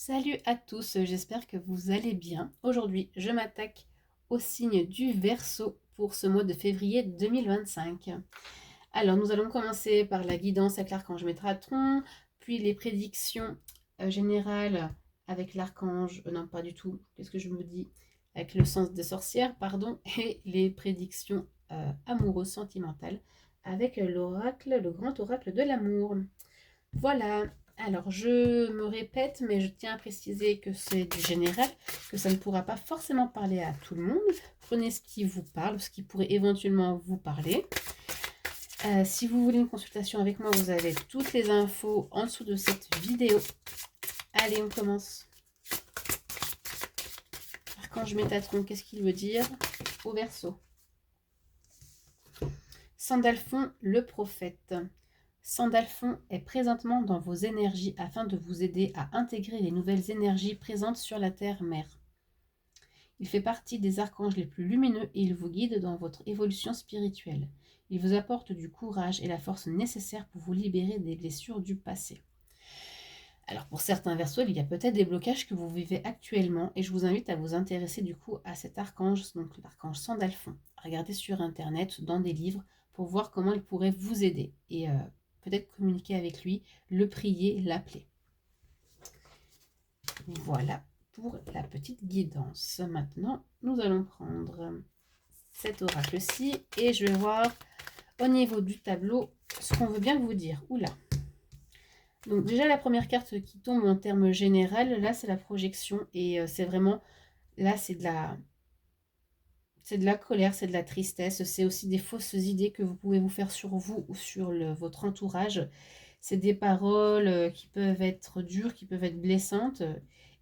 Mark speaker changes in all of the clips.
Speaker 1: Salut à tous, j'espère que vous allez bien. Aujourd'hui, je m'attaque au signe du Verseau pour ce mois de février 2025. Alors, nous allons commencer par la guidance avec l'archange Métratron, puis les prédictions générales avec l'archange, non pas du tout, qu'est-ce que je me dis? Avec le sens des sorcières, pardon, et les prédictions amoureuses sentimentales avec l'oracle, le grand oracle de l'amour. Voilà. Alors, je me répète, mais je tiens à préciser que c'est du général, que ça ne pourra pas forcément parler à tout le monde. Prenez ce qui vous parle, ce qui pourrait éventuellement vous parler. Si vous voulez une consultation avec moi, vous avez toutes les infos en dessous de cette vidéo. Allez, on commence. Archange Métatron, qu'est-ce qu'il veut dire au Verseau? Sandalphon, le prophète. Sandalphon est présentement dans vos énergies afin de vous aider à intégrer les nouvelles énergies présentes sur la Terre-Mère. Il fait partie des archanges les plus lumineux et il vous guide dans votre évolution spirituelle. Il vous apporte du courage et la force nécessaire pour vous libérer des blessures du passé. Alors pour certains Verseaux, il y a peut-être des blocages que vous vivez actuellement et je vous invite à vous intéresser du coup à cet archange, donc l'archange Sandalphon. Regardez sur internet, dans des livres, pour voir comment il pourrait vous aider et peut-être communiquer avec lui, le prier, l'appeler. Voilà pour la petite guidance. Maintenant, nous allons prendre cet oracle-ci et je vais voir au niveau du tableau ce qu'on veut bien vous dire. Oula. Donc déjà la première carte qui tombe en termes général, là c'est la projection et c'est vraiment, là c'est de la colère, c'est de la tristesse, c'est aussi des fausses idées que vous pouvez vous faire sur vous ou sur votre entourage. C'est des paroles qui peuvent être dures, qui peuvent être blessantes.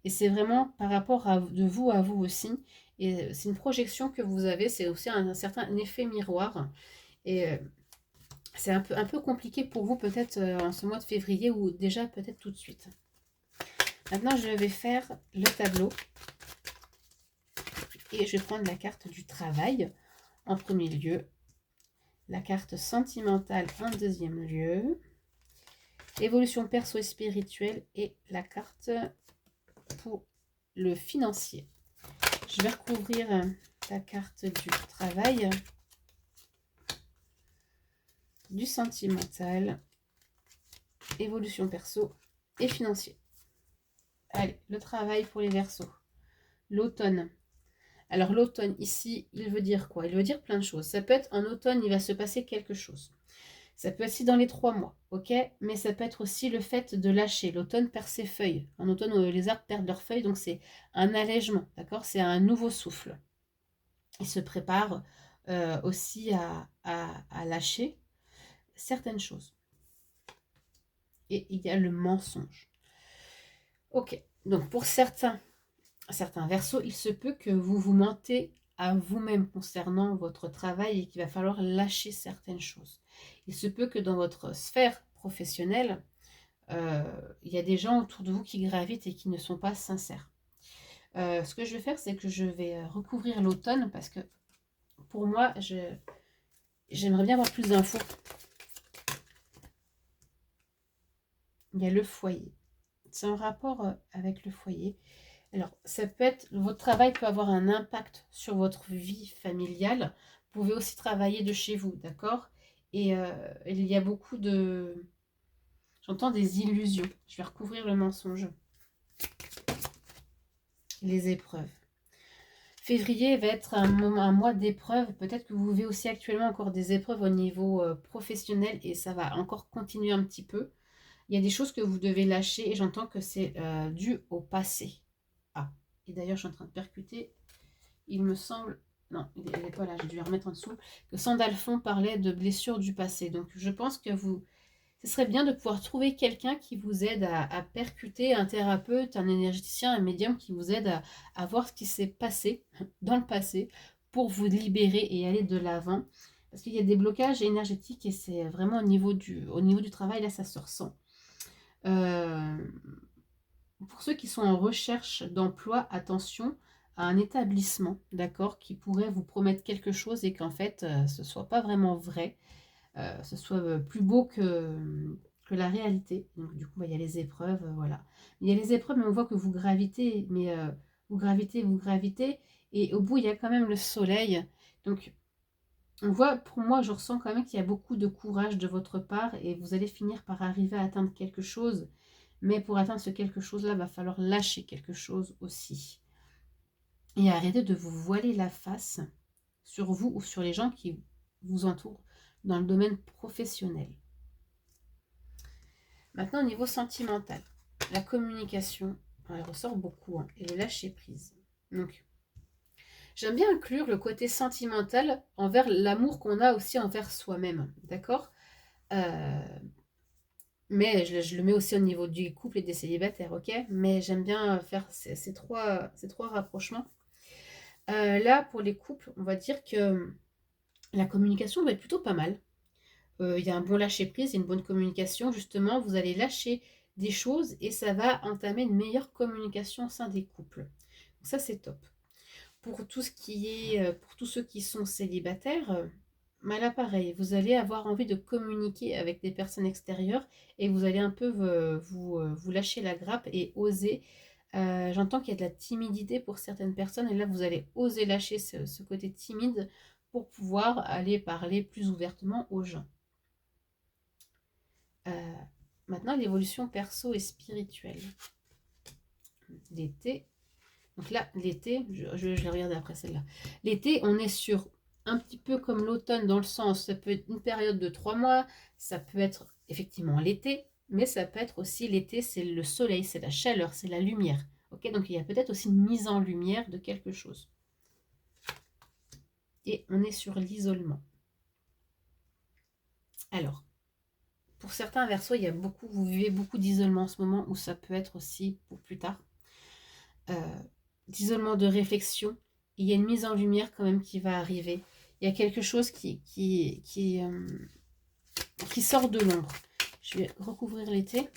Speaker 1: Et c'est vraiment par rapport de vous à vous aussi. Et c'est une projection que vous avez, c'est aussi un certain effet miroir. Et c'est un peu compliqué pour vous peut-être en ce mois de février ou déjà peut-être tout de suite. Maintenant, je vais faire le tableau. Et je vais prendre la carte du travail en premier lieu, la carte sentimentale en deuxième lieu, évolution perso et spirituelle et la carte pour le financier. Je vais recouvrir la carte du travail, du sentimental, évolution perso et financier. Allez, le travail pour les Verseaux. L'automne. Alors l'automne ici, il veut dire quoi? Il veut dire plein de choses. Ça peut être en automne, il va se passer quelque chose. Ça peut être aussi dans les 3 mois, ok? Mais ça peut être aussi le fait de lâcher. L'automne perd ses feuilles. En automne, les arbres perdent leurs feuilles, donc c'est un allègement, d'accord? C'est un nouveau souffle. Il se prépare aussi à lâcher certaines choses. Et il y a le mensonge. Ok, donc pour certains Verseaux, il se peut que vous vous mentez à vous-même concernant votre travail et qu'il va falloir lâcher certaines choses. Il se peut que dans votre sphère professionnelle, il y a des gens autour de vous qui gravitent et qui ne sont pas sincères. Ce que je vais faire, c'est que je vais recouvrir l'automne parce que pour moi, j'aimerais bien avoir plus d'infos. Il y a le foyer. C'est un rapport avec le foyer. Alors, ça peut être, votre travail peut avoir un impact sur votre vie familiale. Vous pouvez aussi travailler de chez vous, d'accord? Et il y a beaucoup de... J'entends des illusions. Je vais recouvrir le mensonge. Les épreuves. Février va être un mois d'épreuves. Peut-être que vous vivez aussi actuellement encore des épreuves au niveau professionnel et ça va encore continuer un petit peu. Il y a des choses que vous devez lâcher et j'entends que c'est dû au passé. Ah, et d'ailleurs, je suis en train de percuter. Il me semble, non, il n'est pas là, j'ai dû le remettre en dessous, que Sandalphon parlait de blessures du passé. Donc, je pense que ce serait bien de pouvoir trouver quelqu'un qui vous aide à percuter, un thérapeute, un énergéticien, un médium qui vous aide à voir ce qui s'est passé dans le passé pour vous libérer et aller de l'avant. Parce qu'il y a des blocages énergétiques et c'est vraiment au niveau du travail, là, ça se ressent. Pour ceux qui sont en recherche d'emploi, attention à un établissement, d'accord, qui pourrait vous promettre quelque chose et qu'en fait, ce ne soit pas vraiment vrai, ce soit plus beau que que la réalité. Donc du coup, bah, il y a les épreuves, voilà. Il y a les épreuves, mais on voit que vous gravitez, mais vous gravitez, vous gravitez. Et au bout, il y a quand même le soleil. Donc, on voit, pour moi, je ressens quand même qu'il y a beaucoup de courage de votre part et vous allez finir par arriver à atteindre quelque chose. Mais pour atteindre ce quelque chose-là, il va falloir lâcher quelque chose aussi. Et arrêter de vous voiler la face sur vous ou sur les gens qui vous entourent dans le domaine professionnel. Maintenant, au niveau sentimental, la communication, elle ressort beaucoup, hein, et le lâcher-prise. Donc, j'aime bien inclure le côté sentimental envers l'amour qu'on a aussi envers soi-même, d'accord? Mais je le mets aussi au niveau du couple et des célibataires, ok? Mais j'aime bien faire ces trois rapprochements. Là, pour les couples, on va dire que la communication va être plutôt pas mal. Il y a un bon lâcher-prise, une bonne communication. Justement, vous allez lâcher des choses et ça va entamer une meilleure communication au sein des couples. Donc ça, c'est top. Pour tout ce qui est, pour tous ceux qui sont célibataires, là pareil, vous allez avoir envie de communiquer avec des personnes extérieures et vous allez un peu vous lâcher la grappe et oser. J'entends qu'il y a de la timidité pour certaines personnes et là vous allez oser lâcher ce côté timide pour pouvoir aller parler plus ouvertement aux gens. Maintenant, l'évolution perso et spirituelle. L'été. Donc là, l'été, je vais regarder après celle-là. L'été, on est sur un petit peu comme l'automne dans le sens, ça peut être une période de 3 mois, ça peut être effectivement l'été, mais ça peut être aussi l'été, c'est le soleil, c'est la chaleur, c'est la lumière. Ok, donc il y a peut-être aussi une mise en lumière de quelque chose. Et on est sur l'isolement. Alors, pour certains Verseaux, vous vivez beaucoup d'isolement en ce moment, ou ça peut être aussi pour plus tard. D'isolement de réflexion. Il y a une mise en lumière quand même qui va arriver. Il y a quelque chose qui sort de l'ombre. Je vais recouvrir l'été.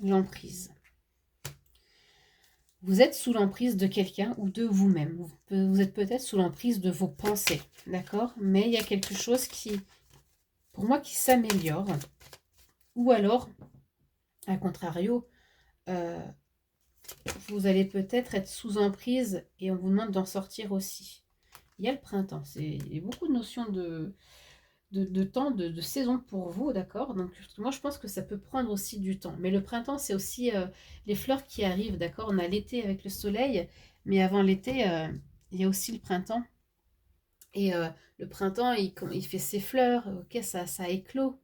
Speaker 1: L'emprise. Vous êtes sous l'emprise de quelqu'un ou de vous-même. Vous êtes peut-être sous l'emprise de vos pensées, d'accord? Mais il y a quelque chose qui, pour moi, qui s'améliore. Ou alors, à contrario, vous allez peut-être être sous emprise et on vous demande d'en sortir aussi. Il y a le printemps. Il y a beaucoup de notions de temps, de saison pour vous, d'accord? Donc moi je pense que ça peut prendre aussi du temps. Mais le printemps, c'est aussi les fleurs qui arrivent, d'accord? On a l'été avec le soleil, mais avant l'été, il y a aussi le printemps. Et le printemps, il fait ses fleurs, ok, ça éclot.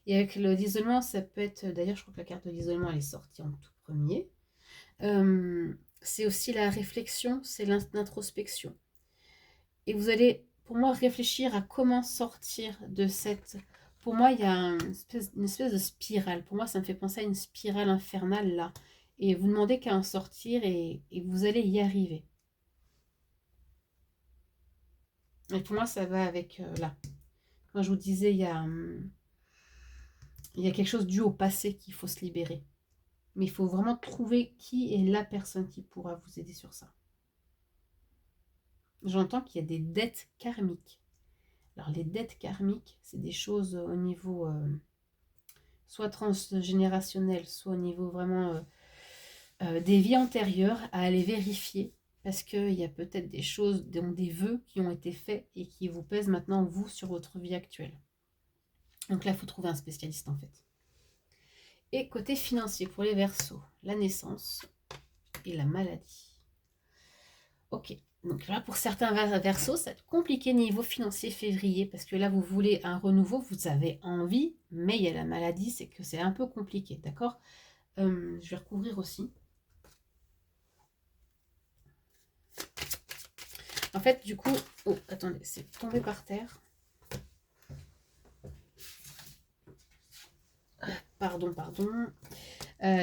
Speaker 1: Et avec l'isolement, ça peut être... D'ailleurs, je crois que la carte de l'isolement, elle est sortie en tout premier. C'est aussi la réflexion, c'est l'introspection. Et vous allez, pour moi, réfléchir à comment sortir de cette... Pour moi, il y a une espèce de spirale. Pour moi, ça me fait penser à une spirale infernale, là. Et vous demandez qu'à en sortir et vous allez y arriver. Et pour moi, ça va avec là. Quand je vous disais, il y a quelque chose dû au passé qu'il faut se libérer. Mais il faut vraiment trouver qui est la personne qui pourra vous aider sur ça. J'entends qu'il y a des dettes karmiques. Alors les dettes karmiques, c'est des choses au niveau soit transgénérationnel, soit au niveau vraiment des vies antérieures à aller vérifier. Parce qu'il y a peut-être des choses, des vœux qui ont été faits et qui vous pèsent maintenant, vous, sur votre vie actuelle. Donc là, il faut trouver un spécialiste en fait. Et côté financier, pour les Verseaux, la naissance et la maladie. Ok, donc là, pour certains Verseaux, ça va être compliqué niveau financier février, parce que là, vous voulez un renouveau, vous avez envie, mais il y a la maladie, c'est que c'est un peu compliqué, d'accord? Je vais recouvrir aussi. En fait, du coup... Oh, attendez, c'est tombé par terre. Pardon.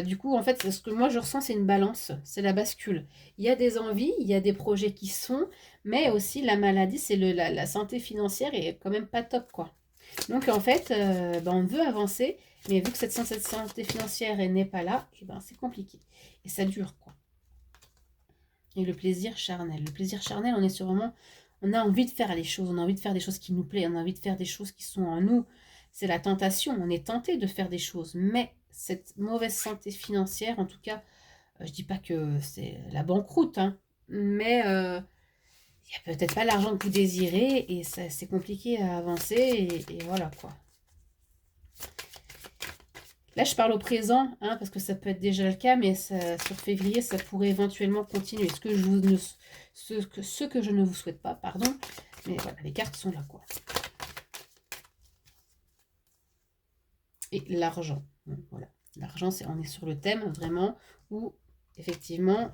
Speaker 1: Du coup, en fait, ce que moi je ressens, c'est une balance, c'est la bascule. Il y a des envies, il y a des projets qui sont, mais aussi la maladie, c'est la santé financière est quand même pas top, quoi. Donc en fait, on veut avancer, mais vu que cette santé financière n'est pas là, et c'est compliqué. Et ça dure, quoi. Et le plaisir charnel. Le plaisir charnel, on est sur vraiment... On a envie de faire les choses, on a envie de faire des choses qui nous plaisent, on a envie de faire des choses qui sont en nous. c'est la tentation. On est tenté de faire des choses, mais cette mauvaise santé financière, en tout cas, je dis pas que c'est la banqueroute, hein, mais il n'y a peut-être pas l'argent que vous désirez et c'est compliqué à avancer et voilà quoi. Là, je parle au présent, hein, parce que ça peut être déjà le cas, mais ça, sur février, ça pourrait éventuellement continuer. Ce que je ne vous souhaite pas, pardon. Mais voilà, les cartes sont là, quoi. Et l'argent. Voilà. L'argent, on est sur le thème, vraiment, où, effectivement,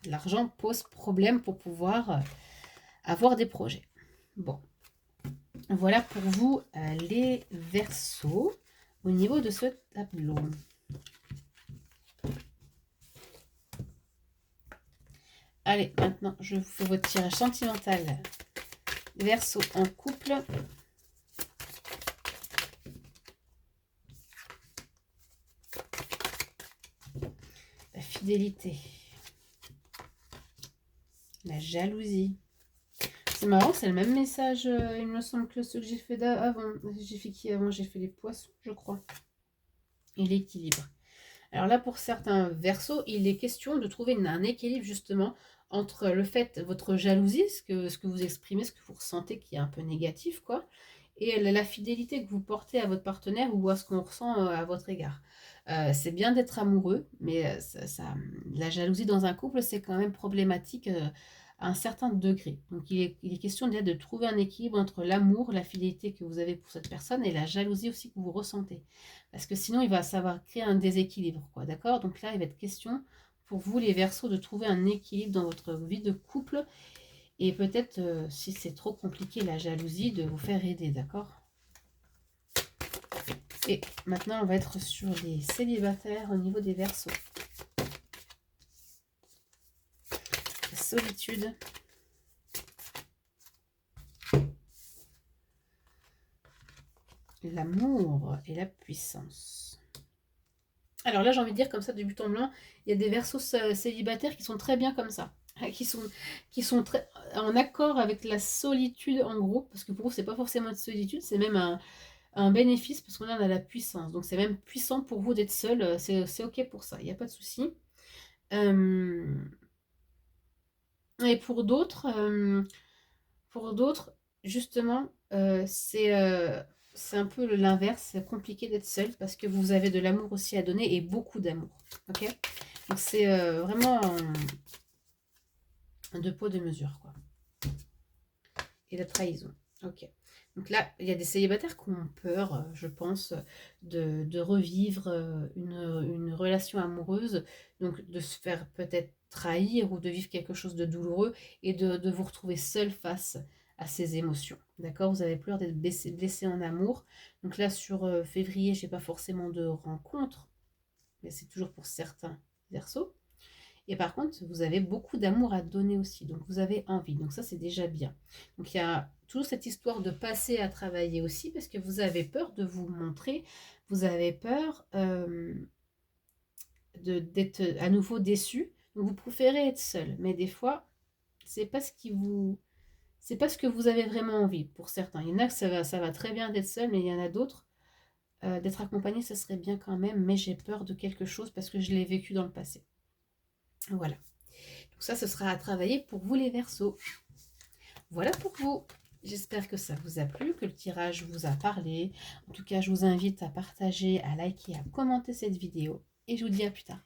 Speaker 1: l'argent pose problème pour pouvoir avoir des projets. Bon. Voilà pour vous, les Verseaux, au niveau de ce tableau. Allez, maintenant, je vous fais votre tirage sentimental. Verseau en couple. La fidélité. La jalousie. C'est marrant, c'est le même message, il me semble, que ceux que j'ai fait avant. J'ai fait qui avant? J'ai fait les poissons, je crois. Et l'équilibre. Alors là, pour certains Verseaux, il est question de trouver un équilibre justement entre le fait, votre jalousie, ce que vous exprimez, ce que vous ressentez qui est un peu négatif, quoi, et la fidélité que vous portez à votre partenaire ou à ce qu'on ressent à votre égard. C'est bien d'être amoureux, mais la jalousie dans un couple, c'est quand même problématique à un certain degré. Donc il est question déjà de trouver un équilibre entre l'amour, la fidélité que vous avez pour cette personne et la jalousie aussi que vous ressentez. Parce que sinon, il va savoir créer un déséquilibre, quoi, d'accord? Donc là, il va être question pour vous, les Verseaux, de trouver un équilibre dans votre vie de couple et peut-être, si c'est trop compliqué, la jalousie, de vous faire aider, d'accord? Et maintenant, on va être sur les célibataires au niveau des Verseaux. La solitude. L'amour et la puissance. Alors là, j'ai envie de dire comme ça, de but en blanc, il y a des Verseaux célibataires qui sont très bien comme ça. Qui sont très en accord avec la solitude en gros, parce que pour vous, c'est pas forcément une solitude, c'est même un bénéfice, parce qu'on a la puissance. Donc c'est même puissant pour vous d'être seul, c'est ok pour ça, il n'y a pas de souci. Et pour d'autres, justement, c'est un peu l'inverse, c'est compliqué d'être seul, parce que vous avez de l'amour aussi à donner, et beaucoup d'amour, ok? Donc c'est vraiment deux poids, deux mesures, quoi. Et la trahison. Ok. Donc là, il y a des célibataires qui ont peur, je pense, de revivre une relation amoureuse, donc de se faire peut-être trahir ou de vivre quelque chose de douloureux et de vous retrouver seul face à ces émotions. D'accord? Vous avez peur d'être blessé en amour. Donc là, sur février, je n'ai pas forcément de rencontres, mais c'est toujours pour certains Verseaux. Et par contre, vous avez beaucoup d'amour à donner aussi. Donc, vous avez envie. Donc, ça, c'est déjà bien. Donc, il y a toujours cette histoire de passer à travailler aussi parce que vous avez peur de vous montrer. Vous avez peur d'être à nouveau déçu. Donc, vous préférez être seul. Mais des fois, c'est pas ce qui vous... C'est pas ce que vous avez vraiment envie pour certains. Il y en a que ça va très bien d'être seul, mais il y en a d'autres. D'être accompagné, ça serait bien quand même. Mais j'ai peur de quelque chose parce que je l'ai vécu dans le passé. Voilà. Donc ça, ce sera à travailler pour vous les Verseaux. Voilà pour vous. J'espère que ça vous a plu, que le tirage vous a parlé. En tout cas, je vous invite à partager, à liker, à commenter cette vidéo. Et je vous dis à plus tard.